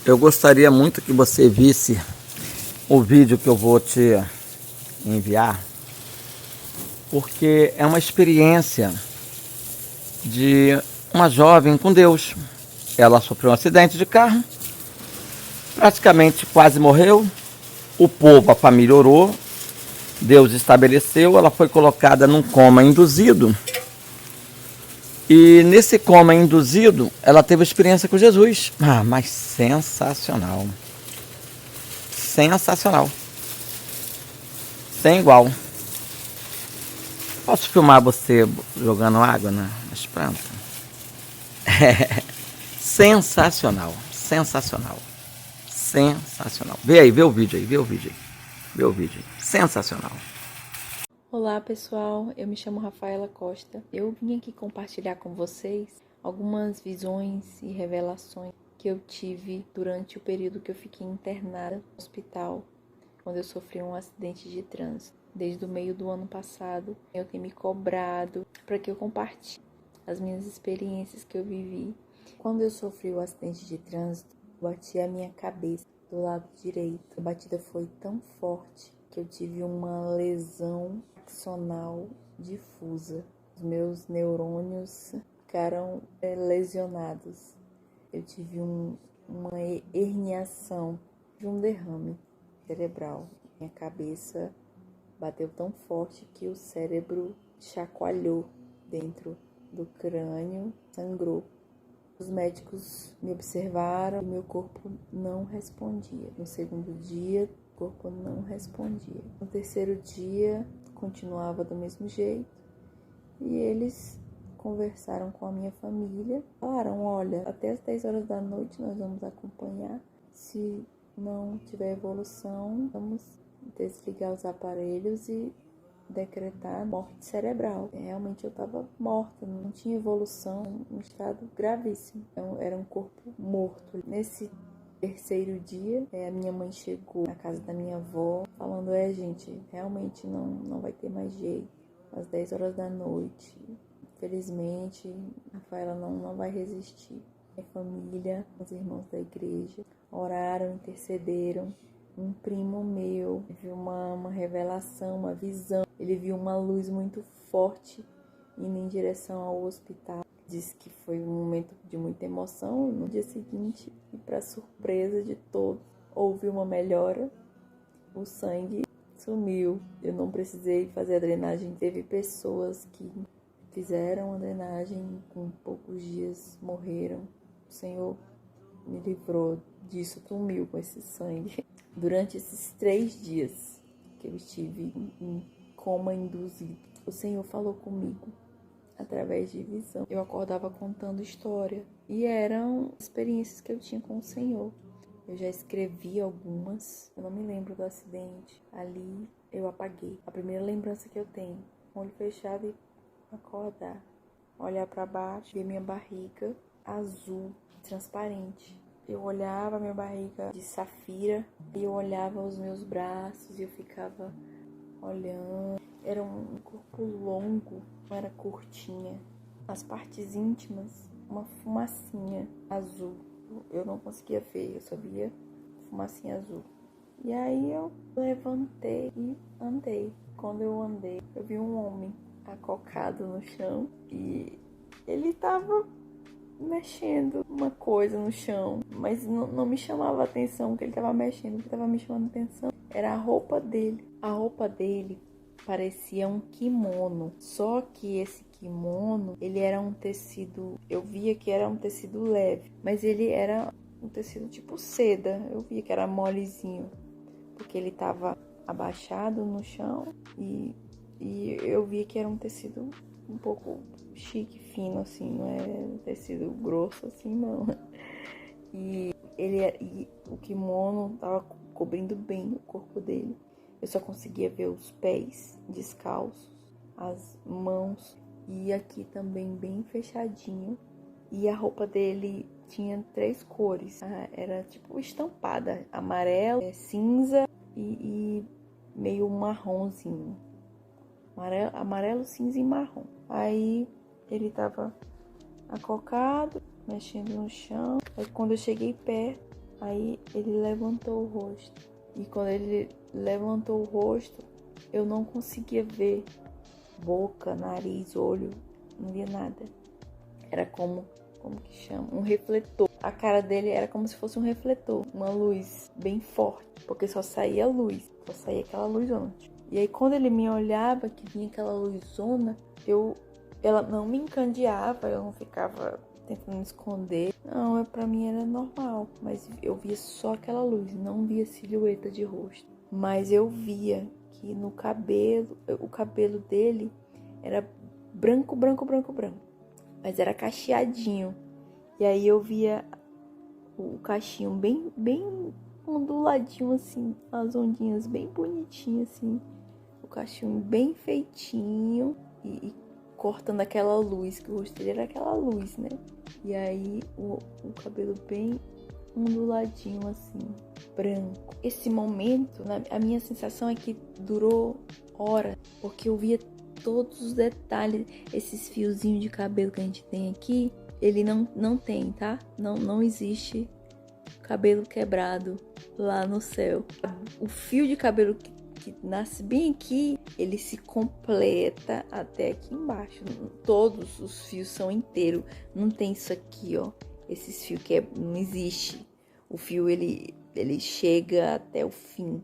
Eu gostaria muito que você visse o vídeo que eu vou te enviar, porque é uma experiência de uma jovem com Deus. Ela sofreu um acidente de carro, praticamente quase morreu. O povo, a família orou, Deus estabeleceu, ela foi colocada num coma induzido. E nesse coma induzido, ela teve experiência com Jesus. Mas sensacional. Sensacional. Sem igual. Posso filmar você jogando água nas plantas? Sensacional. Sensacional. Sensacional. Vê aí, vê o vídeo aí, vê o vídeo aí. Vê o vídeo aí. Sensacional. Olá pessoal, eu me chamo Rafaela Costa. Eu vim aqui compartilhar com vocês algumas visões e revelações que eu tive durante o período que eu fiquei internada no hospital, quando eu sofri um acidente de trânsito. Desde o meio do ano passado, eu tenho me cobrado para que eu compartilhe as minhas experiências que eu vivi. Quando eu sofri o acidente de trânsito, bati a minha cabeça do lado direito. A batida foi tão forte que eu tive uma lesão axonal difusa. Os meus neurônios ficaram lesionados. Eu tive uma herniação de um derrame cerebral. Minha cabeça bateu tão forte que o cérebro chacoalhou dentro do crânio, sangrou. Os médicos me observaram e meu corpo não respondia. No segundo dia, o corpo não respondia. No terceiro dia, continuava do mesmo jeito. E eles conversaram com a minha família. Falaram, olha, até as 10 horas da noite nós vamos acompanhar. Se não tiver evolução, vamos desligar os aparelhos e decretar morte cerebral. Realmente eu estava morta, não tinha evolução, um estado gravíssimo. Então, era um corpo morto. Nesse terceiro dia, a minha mãe chegou na casa da minha avó, falando, gente, realmente não vai ter mais jeito. Às 10 horas da noite, infelizmente, a Rafaela não vai resistir. Minha família, os irmãos da igreja, oraram, intercederam. Um primo meu viu uma revelação, uma visão. Ele viu uma luz muito forte indo em direção ao hospital. Disse que foi um momento de muita emoção. No dia seguinte, e para surpresa de todos, houve uma melhora. O sangue sumiu. Eu não precisei fazer a drenagem. Teve pessoas que fizeram a drenagem, com poucos dias morreram. O Senhor me livrou disso, sumiu com esse sangue. Durante esses 3 dias que eu estive em coma induzido, o Senhor falou comigo através de visão. Eu acordava contando história e eram experiências que eu tinha com o Senhor. Eu já escrevi algumas, eu não me lembro do acidente. Ali eu apaguei. A primeira lembrança que eu tenho, com o olho fechado e acordar, olhar para baixo, ver minha barriga azul, transparente. Eu olhava minha barriga de safira e eu olhava os meus braços e eu ficava olhando. Era um corpo longo, não era curtinha. As partes íntimas, uma fumacinha azul. Eu não conseguia ver, eu só via fumacinha azul. E aí eu levantei e andei. Quando eu andei, eu vi um homem acocado no chão e ele tava mexendo uma coisa no chão, mas não me chamava a atenção que ele estava mexendo. O que estava me chamando a atenção era a roupa dele. A roupa dele parecia um kimono, só que esse kimono, ele era um tecido, eu via que era um tecido leve, mas ele era um tecido tipo seda, eu via que era molezinho, porque ele estava abaixado no chão e eu via que era um tecido um pouco chique, fino, assim, não é tecido grosso, assim, não. E o kimono tava cobrindo bem o corpo dele. Eu só conseguia ver os pés descalços, as mãos e aqui também bem fechadinho. E a roupa dele tinha 3 cores, era tipo estampada, amarelo, cinza e meio marronzinho. Amarelo, cinza e marrom. Aí ele tava acocado, mexendo no chão. Aí quando eu cheguei perto, Aí ele levantou o rosto. E quando ele levantou o rosto, eu não conseguia ver boca, nariz, olho, não via nada. Era como que chama? Um refletor. A cara dele era como se fosse um refletor, uma luz bem forte, porque só saía luz, só saía aquela luzona. E aí quando ele me olhava, que vinha aquela luzona, ela não me encandeava, eu não ficava tentando me esconder. Não, pra mim era normal, mas eu via só aquela luz, não via silhueta de rosto. Mas eu via que no cabelo, o cabelo dele era branco, branco, branco, branco. Mas era cacheadinho. E aí eu via o cachinho bem, bem onduladinho assim, as ondinhas bem bonitinhas assim. O cachinho bem feitinho e cortando aquela luz, que o rosto dele era aquela luz, né? E aí o cabelo bem onduladinho assim, branco. Esse momento, a minha sensação é que durou horas, porque eu via todos os detalhes. Esses fiozinhos de cabelo que a gente tem aqui, ele não tem, tá? Não existe cabelo quebrado lá no céu. O fio de cabelo que nasce bem aqui, ele se completa até aqui embaixo. Todos os fios são inteiros. Não tem isso aqui, ó. Esses fios que não existe. O fio, ele chega até o fim.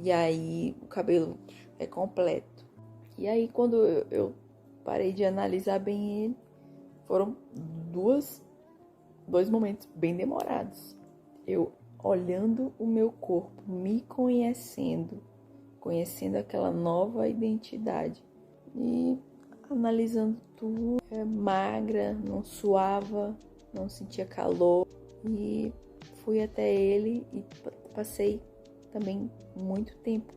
E aí, o cabelo é completo. E aí, quando eu parei de analisar bem ele, foram dois momentos bem demorados. Eu olhando o meu corpo, me conhecendo aquela nova identidade e analisando tudo. Magra, não suava, não sentia calor, e fui até ele e passei também muito tempo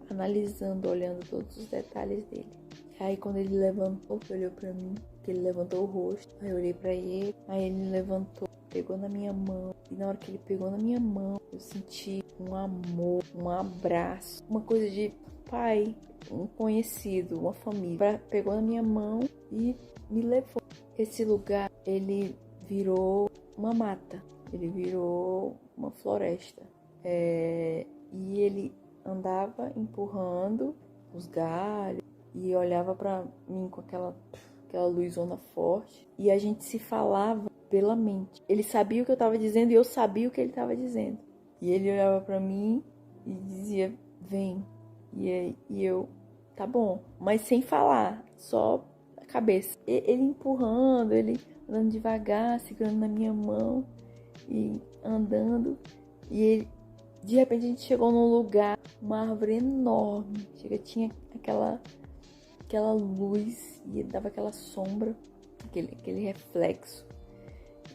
analisando, olhando todos os detalhes dele. Aí quando ele levantou, olhou pra mim, que ele levantou o rosto, aí eu olhei pra ele, aí ele levantou, pegou na minha mão, e na hora que ele pegou na minha mão, eu senti um amor, um abraço, uma coisa de pai, um conhecido, uma família. Pegou na minha mão e me levou. Esse lugar, ele virou uma mata, ele virou uma floresta, e ele andava empurrando os galhos e olhava pra mim com aquela luzona forte, e a gente se falava pela mente. Ele sabia o que eu tava dizendo e eu sabia o que ele tava dizendo. E ele olhava pra mim e dizia, vem. E eu, tá bom, mas sem falar, só a cabeça. Ele empurrando, ele andando devagar, segurando na minha mão e andando. E ele, de repente a gente chegou num lugar, uma árvore enorme. Tinha aquela luz e dava aquela sombra, aquele reflexo.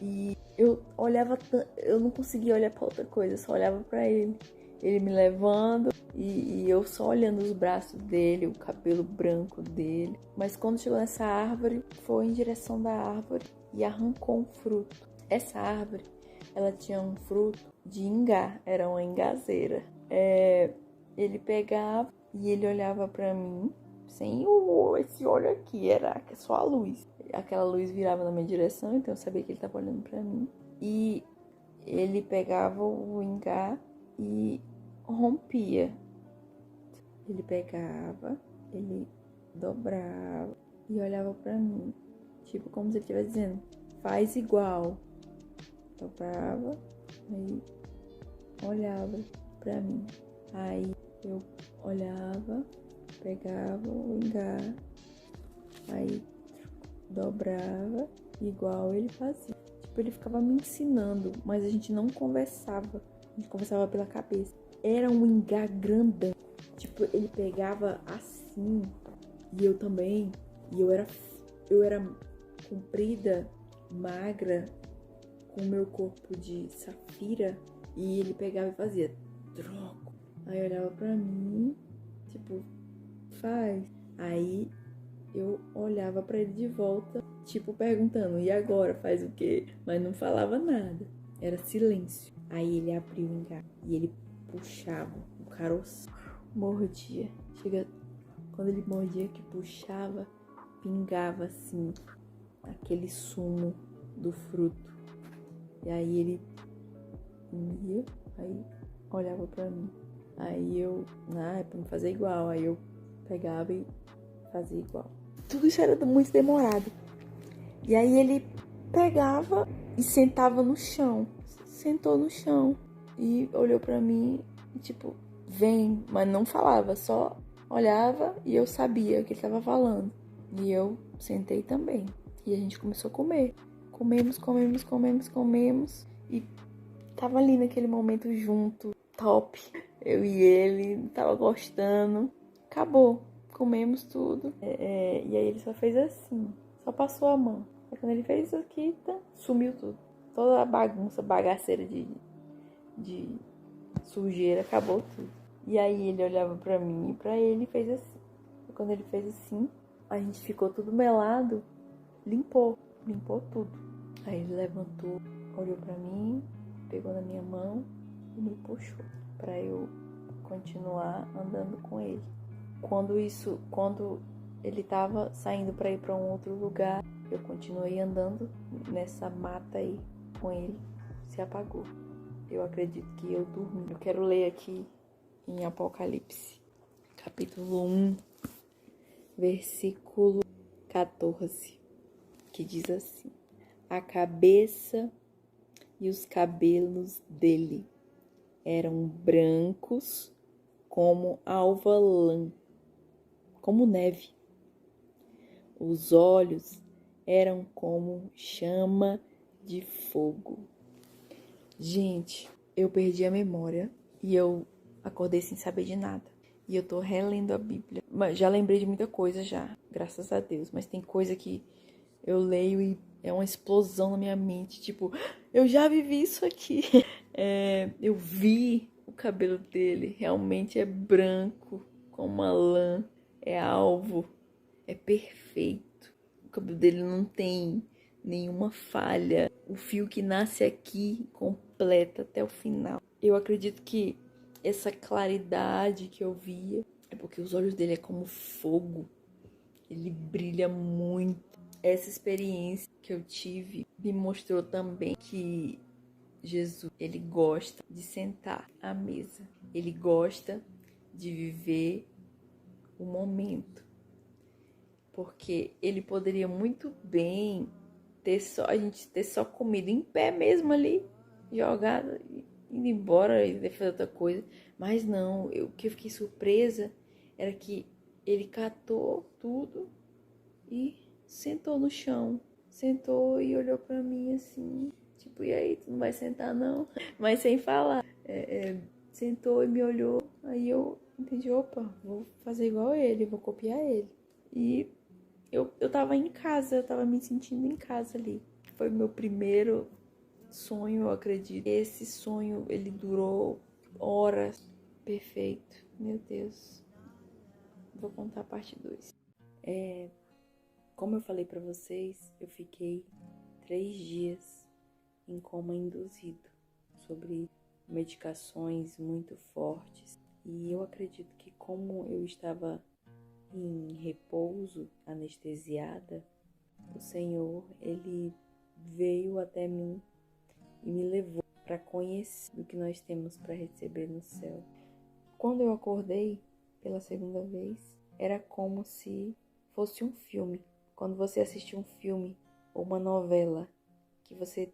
E eu olhava, eu não conseguia olhar pra outra coisa, eu só olhava pra ele. Ele me levando e eu só olhando os braços dele, o cabelo branco dele. Mas quando chegou nessa árvore, foi em direção da árvore e arrancou um fruto. Essa árvore, ela tinha um fruto de ingá, era uma ingazeira. Ele pegava e ele olhava pra mim, sem esse olho aqui, era só a luz. Aquela luz virava na minha direção, então eu sabia que ele estava olhando pra mim. E ele pegava o ingá e rompia. Ele pegava, ele dobrava e olhava pra mim, tipo como se ele estivesse dizendo, faz igual. Dobrava, aí olhava pra mim. Aí eu olhava, pegava o ingá, aí dobrava igual ele fazia. Tipo, ele ficava me ensinando, mas a gente não conversava. A gente conversava pela cabeça. Era um ingá grandão. Tipo, ele pegava assim, e eu também. E eu era comprida, magra, com o meu corpo de safira. E ele pegava e fazia troco. Aí olhava pra mim, tipo, faz. Aí eu olhava pra ele de volta, tipo, perguntando, e agora? Faz o quê? Mas não falava nada. Era silêncio. Aí ele abriu o ingá e ele puxava o caroço, mordia. Quando ele mordia, que puxava, pingava assim, aquele sumo do fruto. E aí ele comia, aí olhava pra mim. Aí eu, é pra me fazer igual, aí eu pegava e fazia igual. Tudo isso era muito demorado. E aí ele pegava e sentava no chão. Sentou no chão e olhou pra mim e tipo, vem, mas não falava, só olhava e eu sabia o que ele tava falando. E eu sentei também. E a gente começou a comer. Comemos e tava ali naquele momento junto, top. Eu e ele, tava gostando. Acabou, comemos tudo. E aí ele só fez assim, só passou a mão. Aí quando ele fez isso aqui, sumiu tudo. Toda a bagunça, bagaceira de sujeira, acabou tudo. E aí ele olhava pra mim e pra ele e fez assim. E quando ele fez assim, a gente ficou tudo melado, limpou tudo. Aí ele levantou, olhou pra mim, pegou na minha mão e me puxou pra eu continuar andando com ele. Quando ele tava saindo pra ir pra um outro lugar, eu continuei andando nessa mata aí com ele. Se apagou. Eu acredito que eu dormi. Eu quero ler aqui em Apocalipse, capítulo 1, versículo 14, que diz assim: a cabeça e os cabelos dele eram brancos como alva lã, como neve. Os olhos eram como chama de fogo. Gente, eu perdi a memória e eu acordei sem saber de nada. E eu tô relendo a Bíblia. Mas já lembrei de muita coisa já, graças a Deus. Mas tem coisa que eu leio e é uma explosão na minha mente. Tipo, eu já vivi isso aqui. Eu vi o cabelo dele. Realmente é branco, como uma lã. É alvo. É perfeito. O cabelo dele não tem nenhuma falha. O fio que nasce aqui completa até o final. Eu acredito que essa claridade que eu via é porque os olhos dele é como fogo. Ele brilha muito. Essa experiência que eu tive me mostrou também que Jesus, ele gosta de sentar à mesa. Ele gosta de viver o momento. Porque ele poderia muito bem a gente ter só comido em pé mesmo ali, jogado, indo embora e fazer outra coisa. Mas não, o que eu fiquei surpresa era que ele catou tudo e sentou no chão. Sentou e olhou pra mim assim, tipo, e aí, tu não vai sentar não? Mas sem falar. Sentou e me olhou, aí eu entendi, opa, vou fazer igual ele, vou copiar ele. E eu tava em casa, eu tava me sentindo em casa ali. Foi o meu primeiro sonho, eu acredito. Esse sonho, ele durou horas. Perfeito, meu Deus. Vou contar a parte 2. Como eu falei pra vocês, eu fiquei 3 dias em coma induzido, sobre medicações muito fortes. E eu acredito que como eu estava em repouso, anestesiada, o Senhor, ele veio até mim e me levou para conhecer o que nós temos para receber no céu. Quando eu acordei pela segunda vez, era como se fosse um filme. Quando você assiste um filme ou uma novela, que você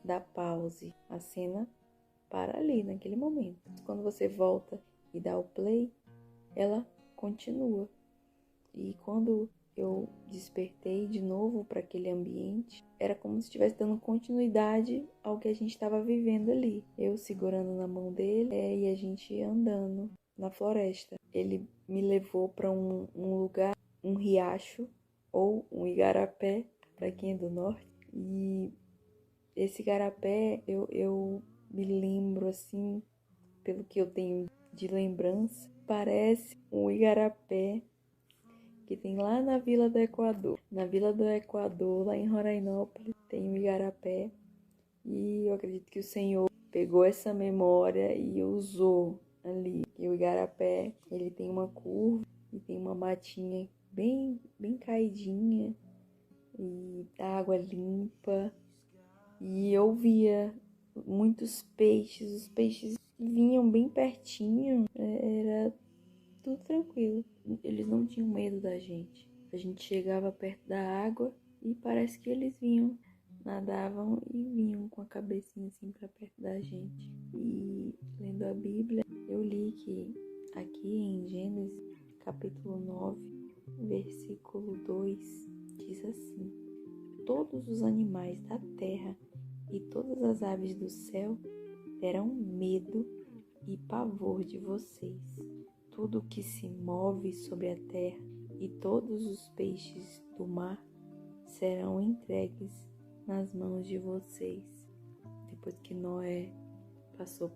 dá pause, a cena para ali, naquele momento. Quando você volta e dá o play, ela continua. E quando eu despertei de novo para aquele ambiente, era como se estivesse dando continuidade ao que a gente estava vivendo ali. Eu segurando na mão dele e a gente andando na floresta. Ele me levou para um lugar, um riacho ou um igarapé, para quem é do norte. E esse igarapé eu me lembro assim, pelo que eu tenho de lembrança, parece um igarapé que tem lá na Vila do Equador. Na Vila do Equador, lá em Rorainópolis, tem um igarapé. E eu acredito que o Senhor pegou essa memória e usou ali. E o igarapé, ele tem uma curva e tem uma matinha bem, bem caidinha. E água limpa. E eu via muitos peixes, os peixes vinham bem pertinho, era tudo tranquilo. Eles não tinham medo da gente. A gente chegava perto da água e parece que eles vinham, nadavam e vinham com a cabecinha assim para perto da gente. E lendo a Bíblia, eu li que aqui em Gênesis, capítulo 9, versículo 2, diz assim: todos os animais da terra e todas as aves do céu terão medo e pavor de vocês. Tudo que se move sobre a terra e todos os peixes do mar serão entregues nas mãos de vocês. Depois que Noé passou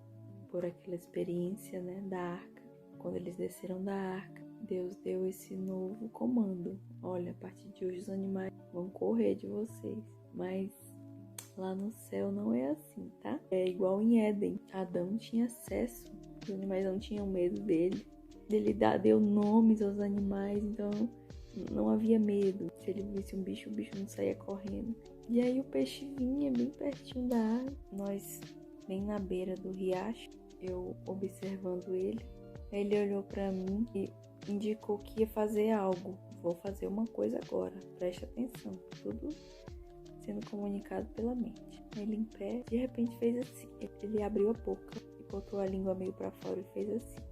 por aquela experiência, né, da arca, quando eles desceram da arca, Deus deu esse novo comando: olha, a partir de hoje os animais vão correr de vocês. Mas lá no céu não é assim, tá? É igual em Éden. Adão tinha acesso, os animais não tinham medo dele. Ele deu nomes aos animais, então não havia medo. Se ele visse um bicho, o bicho não saía correndo. E aí o peixe vinha bem pertinho da água. Nós, bem na beira do riacho, eu observando ele. Ele olhou pra mim e indicou que ia fazer algo. Vou fazer uma coisa agora, preste atenção. Tudo sendo comunicado pela mente. Ele em pé, de repente fez assim. Ele abriu a boca e botou a língua meio pra fora e fez assim.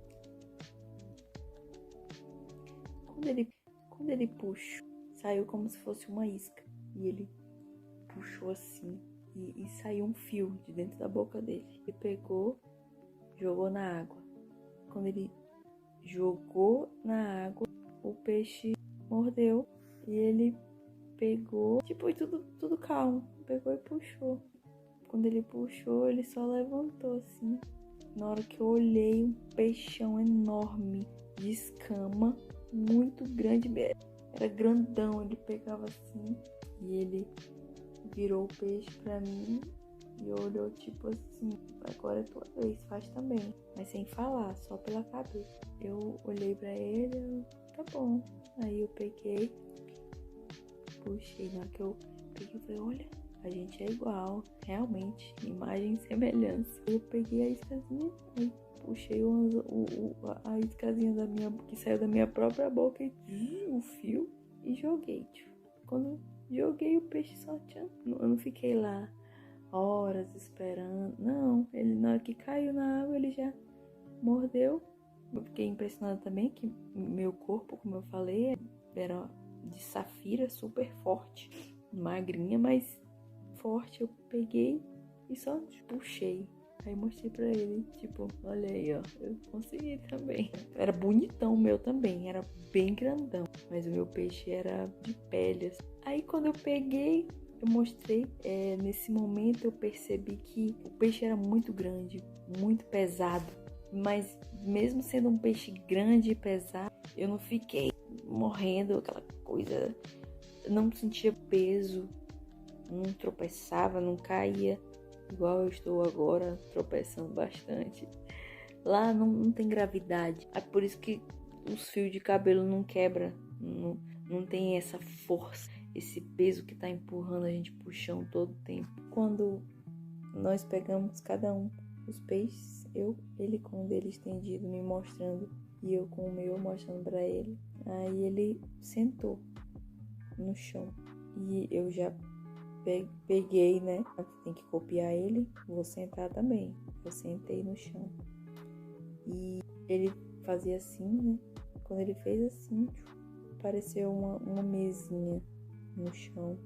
Quando ele puxou, saiu como se fosse uma isca. E ele puxou assim e saiu um fio de dentro da boca dele. Ele pegou, jogou na água. Quando ele jogou na água, o peixe mordeu e ele pegou, tipo, e tudo calmo. Pegou e puxou. Quando ele puxou, ele só levantou assim. Na hora que eu olhei, um peixão enorme de escama, muito grande, era grandão. Ele pegava assim e ele virou o peixe pra mim e olhou tipo assim: agora é tua vez, faz também. Mas sem falar, só pela cabeça. Eu olhei pra ele, tá bom. Aí eu peguei, puxei. Na hora que eu peguei, eu falei: olha, a gente é igual, realmente, imagem e semelhança. Eu peguei a iscazinha, aí puxei a iscazinha que saiu da minha própria boca e o fio e joguei. Tipo, quando joguei, o peixe só tinha. Eu não fiquei lá horas esperando. Não, ele na hora que caiu na água, ele já mordeu. Eu fiquei impressionada também que meu corpo, como eu falei, era de safira, super forte, magrinha, mas forte. Eu peguei e só puxei. Aí mostrei pra ele, tipo, olha aí, ó, eu consegui também. Era bonitão o meu também, era bem grandão, mas o meu peixe era de pele. Aí quando eu peguei, eu mostrei, nesse momento eu percebi que o peixe era muito grande, muito pesado. Mas mesmo sendo um peixe grande e pesado, eu não fiquei morrendo, aquela coisa, não sentia peso, não tropeçava, não caía, igual eu estou agora, tropeçando bastante. Lá não tem gravidade, é por isso que os fios de cabelo não quebram, não tem essa força, esse peso que tá empurrando a gente pro chão todo o tempo. Quando nós pegamos cada um os peixes, ele com o dele estendido me mostrando e eu com o meu mostrando pra ele, aí ele sentou no chão e eu já peguei, né? Tem que copiar ele, vou sentar também. Eu sentei no chão e ele fazia assim, né? Quando ele fez assim, apareceu uma mesinha no chão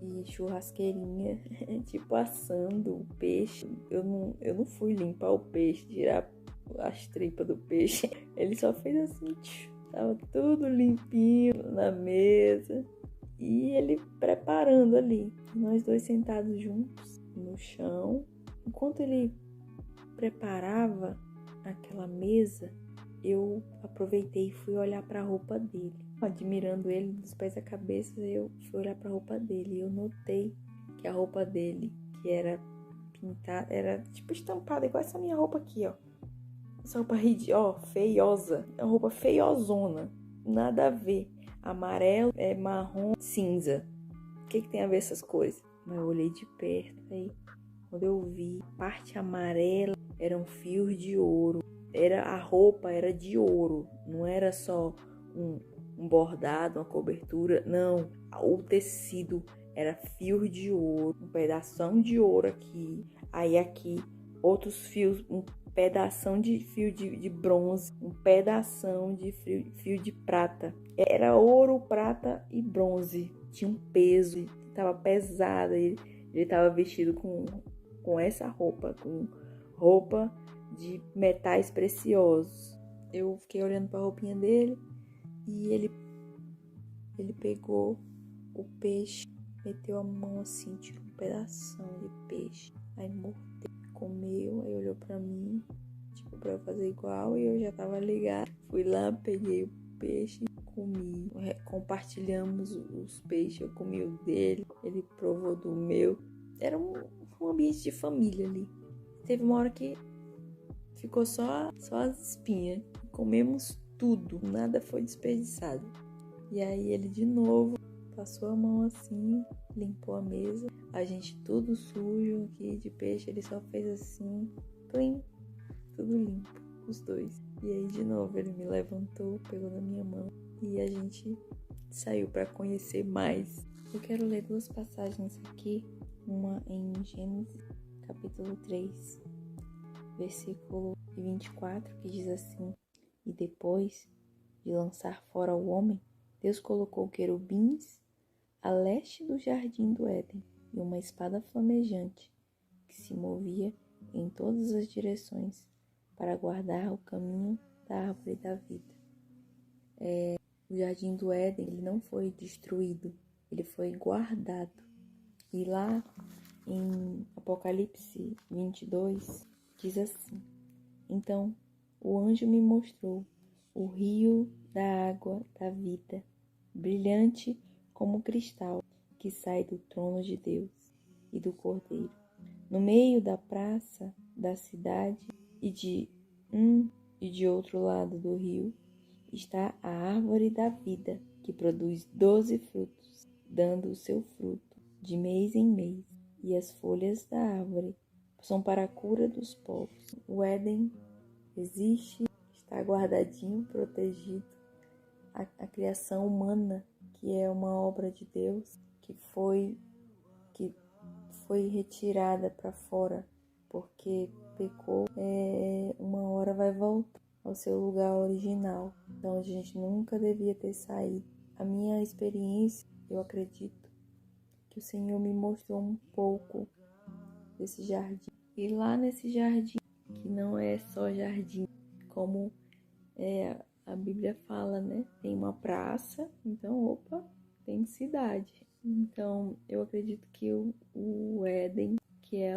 e churrasqueirinha, tipo assando o peixe. Eu não fui limpar o peixe, tirar as tripas do peixe. Ele só fez assim, tava tudo limpinho na mesa. E ele preparando ali, nós dois sentados juntos no chão. Enquanto ele preparava aquela mesa, eu aproveitei e fui olhar para a roupa dele. Admirando ele dos pés à cabeça, eu fui olhar para a roupa dele e eu notei que a roupa dele, que era pintada, era tipo estampada, igual essa minha roupa aqui, ó. Essa roupa feiosa, é uma roupa feiozona, nada a ver. Amarelo, marrom, cinza. O que tem a ver essas coisas? Mas eu olhei de perto, aí Quando eu vi, parte amarela eram fios de ouro. A roupa era de ouro, não era só um bordado, uma cobertura, não. O tecido era fio de ouro, um pedação de ouro aqui. Aí aqui, outros fios, um pedação de fio de bronze, um pedação de fio de prata. Era ouro, prata e bronze. Tinha um peso, estava pesado. Ele estava vestido com essa roupa, com roupa de metais preciosos. Eu fiquei olhando para a roupinha dele e ele pegou o peixe, meteu a mão assim, tirou um pedação de peixe, aí mordeu, comeu, aí olhou para mim, tipo, para eu fazer igual, e eu já tava ligado. Fui lá, peguei o peixe, comi, compartilhamos os peixes, eu comi o dele, ele provou do meu. Era um ambiente de família ali. Teve uma hora que ficou só as espinhas. Comemos tudo, nada foi desperdiçado. E aí ele de novo passou a mão assim, limpou a mesa. A gente tudo sujo aqui de peixe, ele só fez assim, plim, tudo limpo, os dois. E aí de novo ele me levantou, pegou na minha mão e a gente saiu para conhecer mais. Eu quero ler 2 passagens aqui, uma em Gênesis, capítulo 3, versículo 24, que diz assim: E depois de lançar fora o homem, Deus colocou querubins a leste do jardim do Éden e uma espada flamejante que se movia em todas as direções para guardar o caminho da árvore da vida. O jardim do Éden, ele não foi destruído, ele foi guardado. E lá em Apocalipse 22 diz assim: Então o anjo me mostrou o rio da água da vida, brilhante como cristal, que sai do trono de Deus e do Cordeiro. No meio da praça da cidade e de um e de outro lado do rio está a árvore da vida, que produz 12 frutos, dando o seu fruto de mês em mês, e as folhas da árvore são para a cura dos povos. O Éden existe, está guardadinho, protegido. A criação humana, que é uma obra de Deus, que foi retirada para fora porque pecou, uma hora vai voltar ao seu lugar original, de onde a gente nunca devia ter saído. A minha experiência, eu acredito que o Senhor me mostrou um pouco desse jardim. E lá nesse jardim, que não é só jardim, como a Bíblia fala, né? Tem uma praça, então, tem cidade. Então, eu acredito que o Éden, que é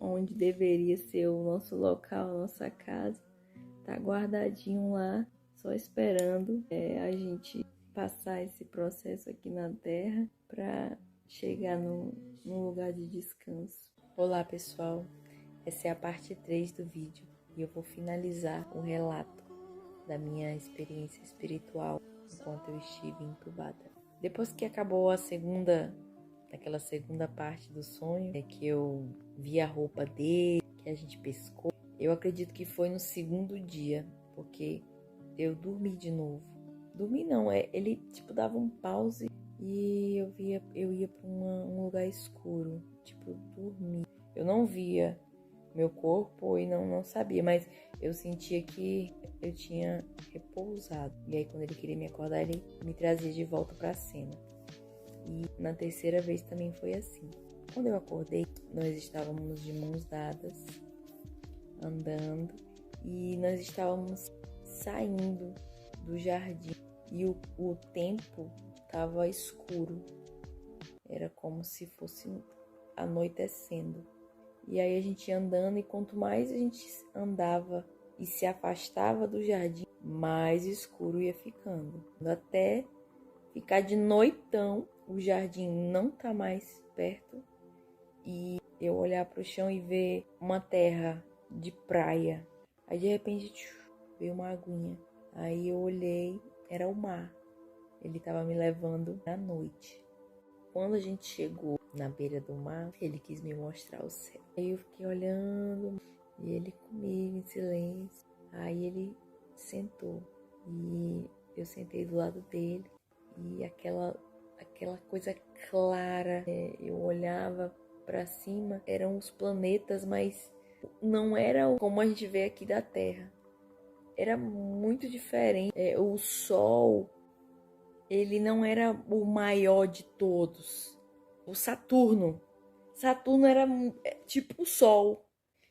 onde deveria ser o nosso local, a nossa casa, tá guardadinho lá, só esperando a gente passar esse processo aqui na Terra para chegar num lugar de descanso. Olá, pessoal, essa é a parte 3 do vídeo e eu vou finalizar o relato da minha experiência espiritual enquanto eu estive entubada. Depois que acabou aquela segunda parte do sonho, que eu vi a roupa dele, que a gente pescou, eu acredito que foi no segundo dia, porque eu dormi de novo. Dormi não, ele tipo dava um pause e eu ia para um lugar escuro, tipo dormir. Eu não via meu corpo e não sabia, mas eu sentia que eu tinha repousado. E aí quando ele queria me acordar, ele me trazia de volta para a cena. E na terceira vez também foi assim. Quando eu acordei, nós estávamos de mãos dadas, andando, e nós estávamos saindo do jardim. E o tempo estava escuro. Era como se fosse anoitecendo. E aí a gente ia andando, e quanto mais a gente andava e se afastava do jardim, mais escuro ia ficando. Até ficar de noitão, o jardim não tá mais perto, e eu olhar pro chão e ver uma terra de praia. Aí de repente veio uma aguinha. Aí eu olhei, era o mar. Ele tava me levando à noite. Quando a gente chegou na beira do mar. Ele quis me mostrar o céu. Aí eu fiquei olhando e ele comigo em silêncio. Aí ele sentou e eu sentei do lado dele e aquela coisa clara, eu olhava para cima, eram os planetas, mas não era como a gente vê aqui da Terra. Era muito diferente. O Sol, ele não era o maior de todos. O Saturno era tipo o Sol.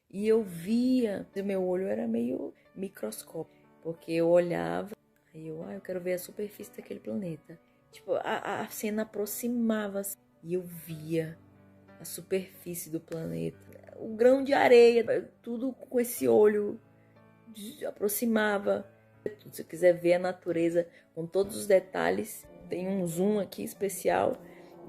E eu via, o meu olho era meio microscópico, porque eu olhava, aí eu quero ver a superfície daquele planeta. Tipo, a cena aproximava e eu via a superfície do planeta, o grão de areia, tudo com esse olho aproximava. Se eu quiser ver a natureza com todos os detalhes, tem um zoom aqui especial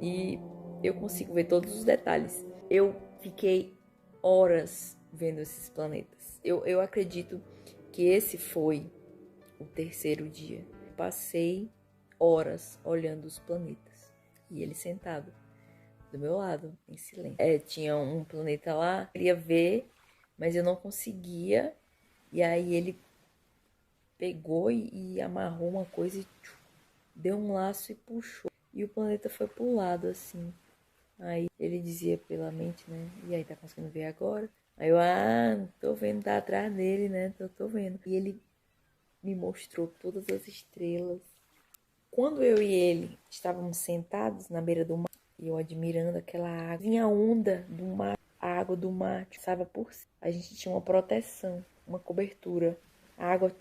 e eu consigo ver todos os detalhes. Eu fiquei horas vendo esses planetas. Eu acredito que esse foi o terceiro dia. Passei horas olhando os planetas e ele sentado do meu lado, em silêncio. Tinha um planeta lá, eu queria ver, mas eu não conseguia. E aí ele pegou e amarrou uma coisa e deu um laço e puxou. E o planeta foi pro lado, assim. Aí ele dizia pela mente, né? E aí, tá conseguindo ver agora? Aí eu, tô vendo, tá atrás dele, né? Tô vendo. E ele me mostrou todas as estrelas. Quando eu e ele estávamos sentados na beira do mar, e eu admirando aquela água, vinha a onda do mar, a água do mar passava por cima. A gente tinha uma proteção, uma cobertura. A água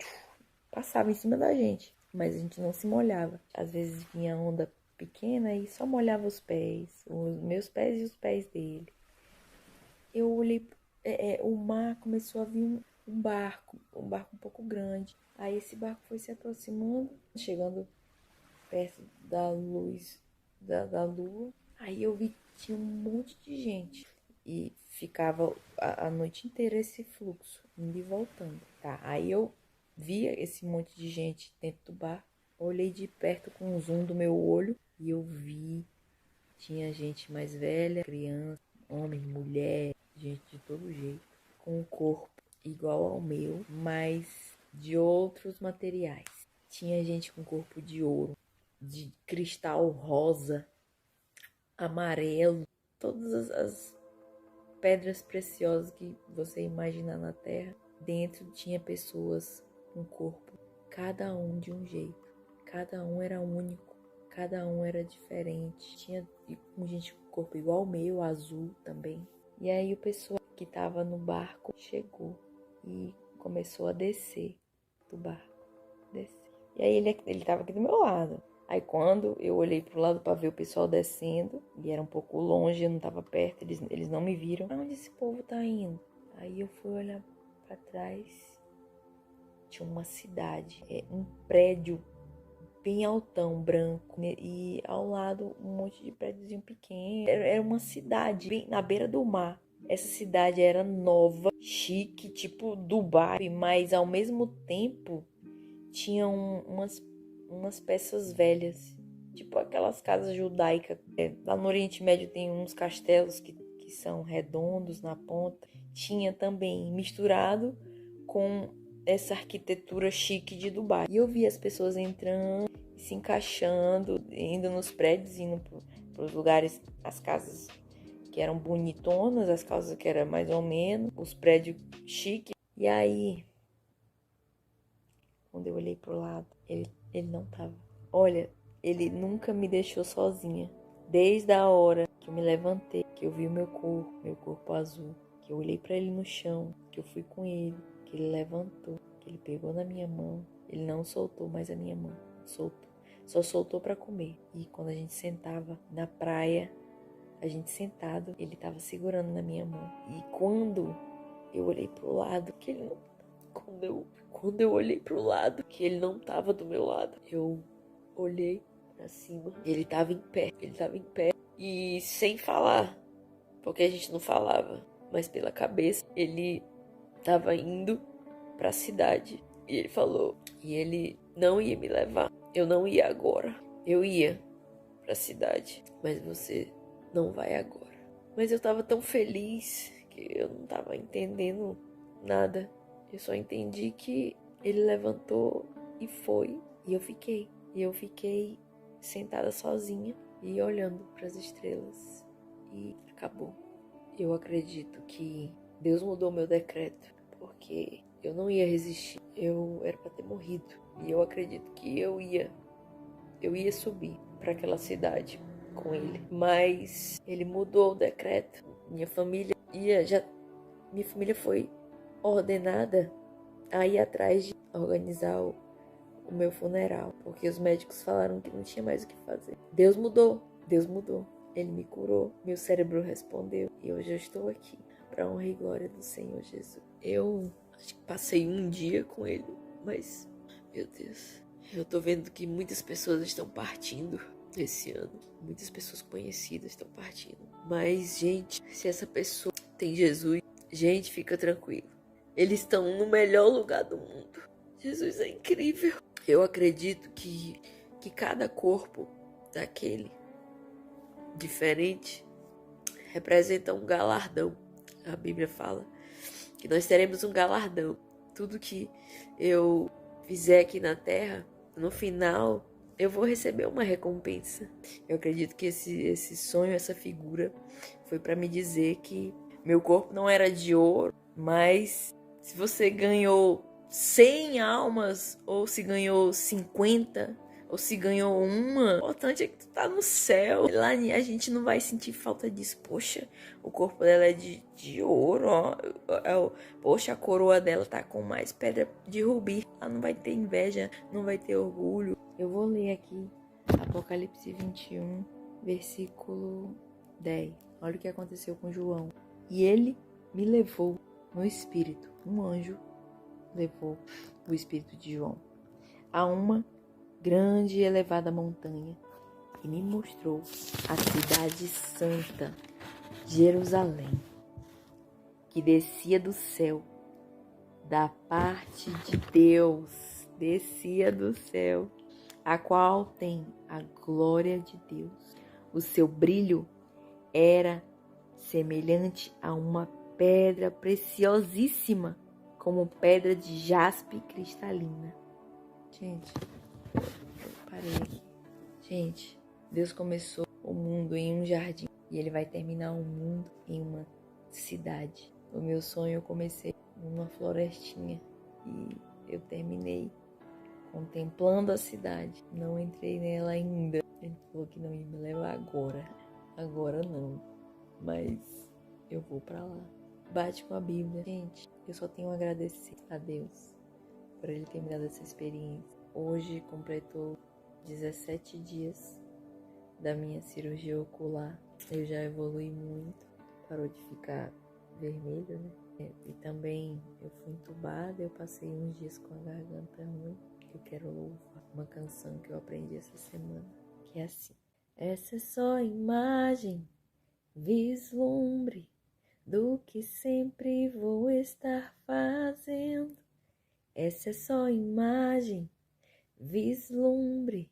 passava em cima da gente, mas a gente não se molhava. Às vezes vinha onda pequena e só molhava os pés, os meus pés e os pés dele. Eu olhei, o mar começou a vir um barco um pouco grande. Aí esse barco foi se aproximando, chegando perto da luz da lua. Aí eu vi que tinha um monte de gente e ficava a noite inteira esse fluxo, indo e voltando. Tá, aí eu via esse monte de gente dentro do bar, olhei de perto com um zoom do meu olho e eu vi, tinha gente mais velha, criança, homem, mulher, gente de todo jeito, com um corpo igual ao meu, mas de outros materiais. Tinha gente com corpo de ouro, de cristal rosa, amarelo, todas as pedras preciosas que você imagina na Terra. Dentro tinha pessoas com corpo, cada um de um jeito, cada um era único, cada um era diferente. Tinha gente com corpo igual ao meu, azul também. E aí o pessoal que estava no barco chegou e começou a descer do barco, descer. E aí ele estava aqui do meu lado. Aí quando eu olhei pro lado para ver o pessoal descendo, e era um pouco longe, eu não estava perto, eles não me viram. Pra onde esse povo tá indo? Aí eu fui olhar para trás, tinha uma cidade, um prédio bem altão, branco, e ao lado um monte de prédiozinho pequeno. Era uma cidade bem na beira do mar. Essa cidade era nova, chique, tipo Dubai, mas ao mesmo tempo tinha umas peças velhas, tipo aquelas casas judaicas. Lá no Oriente Médio tem uns castelos que são redondos na ponta. Tinha também misturado com essa arquitetura chique de Dubai. E eu vi as pessoas entrando, se encaixando, indo nos prédios, indo para os lugares, as casas que eram bonitonas, as casas que eram mais ou menos, os prédios chiques. E aí, quando eu olhei pro lado, ele não tava. Olha, ele nunca me deixou sozinha. Desde a hora que eu me levantei, que eu vi o meu corpo azul, que eu olhei para ele no chão, que eu fui com ele, que ele levantou, que ele pegou na minha mão. Ele não soltou mais a minha mão, soltou. Só soltou para comer. E quando a gente sentava na praia, a gente sentado, ele tava segurando na minha mão. E quando eu olhei pro lado, que ele não... Quando eu olhei pro lado, que ele não tava do meu lado, eu olhei pra cima. Ele tava em pé e sem falar, porque a gente não falava, mas pela cabeça ele tava indo pra cidade. E ele falou, e ele não ia me levar. Eu não ia agora. Eu ia pra cidade, mas você não vai agora. Mas eu tava tão feliz que eu não tava entendendo nada. Eu só entendi que ele levantou e foi. E eu fiquei. E eu fiquei sentada sozinha e olhando para as estrelas. E acabou. Eu acredito que Deus mudou meu decreto, porque eu não ia resistir. Eu era para ter morrido. E eu acredito que eu ia subir para aquela cidade com ele. Mas ele mudou o decreto. Minha família foi ordenada a ir atrás de organizar o meu funeral, porque os médicos falaram que não tinha mais o que fazer. Deus mudou. Ele me curou, meu cérebro respondeu e hoje eu estou aqui para honra e glória do Senhor Jesus. Eu acho que passei um dia com ele, mas, meu Deus, eu tô vendo que muitas pessoas estão partindo esse ano. Muitas pessoas conhecidas estão partindo. Mas, gente, se essa pessoa tem Jesus, gente, fica tranquilo. Eles estão no melhor lugar do mundo. Jesus é incrível. Eu acredito que cada corpo daquele diferente representa um galardão. A Bíblia fala que nós teremos um galardão. Tudo que eu fizer aqui na terra, no final, eu vou receber uma recompensa. Eu acredito que esse sonho, essa figura, foi para me dizer que meu corpo não era de ouro, mas se você ganhou 100 almas, ou se ganhou 50, ou se ganhou uma, o importante é que tu tá no céu. Lá a gente não vai sentir falta disso. Poxa, o corpo dela é de ouro, ó. Poxa, a coroa dela tá com mais pedra de rubi. Ela não vai ter inveja, não vai ter orgulho. Eu vou ler aqui Apocalipse 21, versículo 10. Olha o que aconteceu com João. E ele me levou no espírito. Um anjo levou o espírito de João a uma grande e elevada montanha e me mostrou a cidade santa, Jerusalém, que descia do céu, da parte de Deus, descia do céu, a qual tem a glória de Deus. O seu brilho era semelhante a uma pedra preciosíssima, como pedra de jaspe cristalina. Gente, eu parei aqui. Gente, Deus começou o mundo em um jardim e Ele vai terminar o mundo em uma cidade. O meu sonho eu comecei numa florestinha e eu terminei contemplando a cidade. Não entrei nela ainda. Ele falou que não ia me levar agora. Agora não. Mas eu vou pra lá. Bate com a Bíblia. Gente, eu só tenho a agradecer a Deus por Ele ter me dado essa experiência. Hoje completou 17 dias da minha cirurgia ocular. Eu já evolui muito. Parou de ficar vermelho, né? E também eu fui entubada. Eu passei uns dias com a garganta ruim. Eu quero louvar uma canção que eu aprendi essa semana, que é assim: essa é só a imagem, vislumbre do que sempre vou estar fazendo. Essa é só a imagem, vislumbre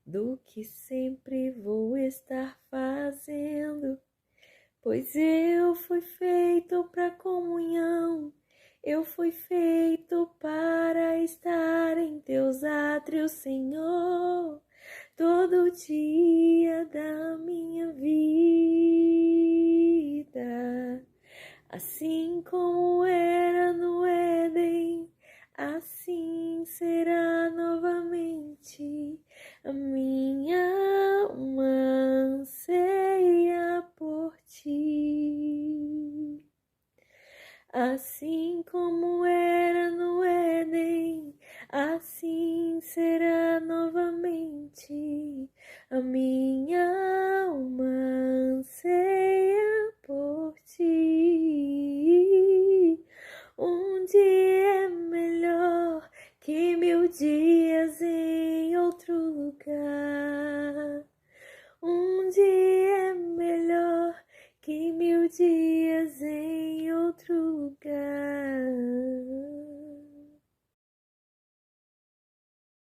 do que sempre vou estar fazendo. Pois eu fui feito para comunhão, eu fui feito para estar em teus átrios, Senhor, todo dia da minha vida. Assim como era no Éden, assim será novamente a minha alma anseia por ti. Assim como era no Éden, assim será novamente a minha alma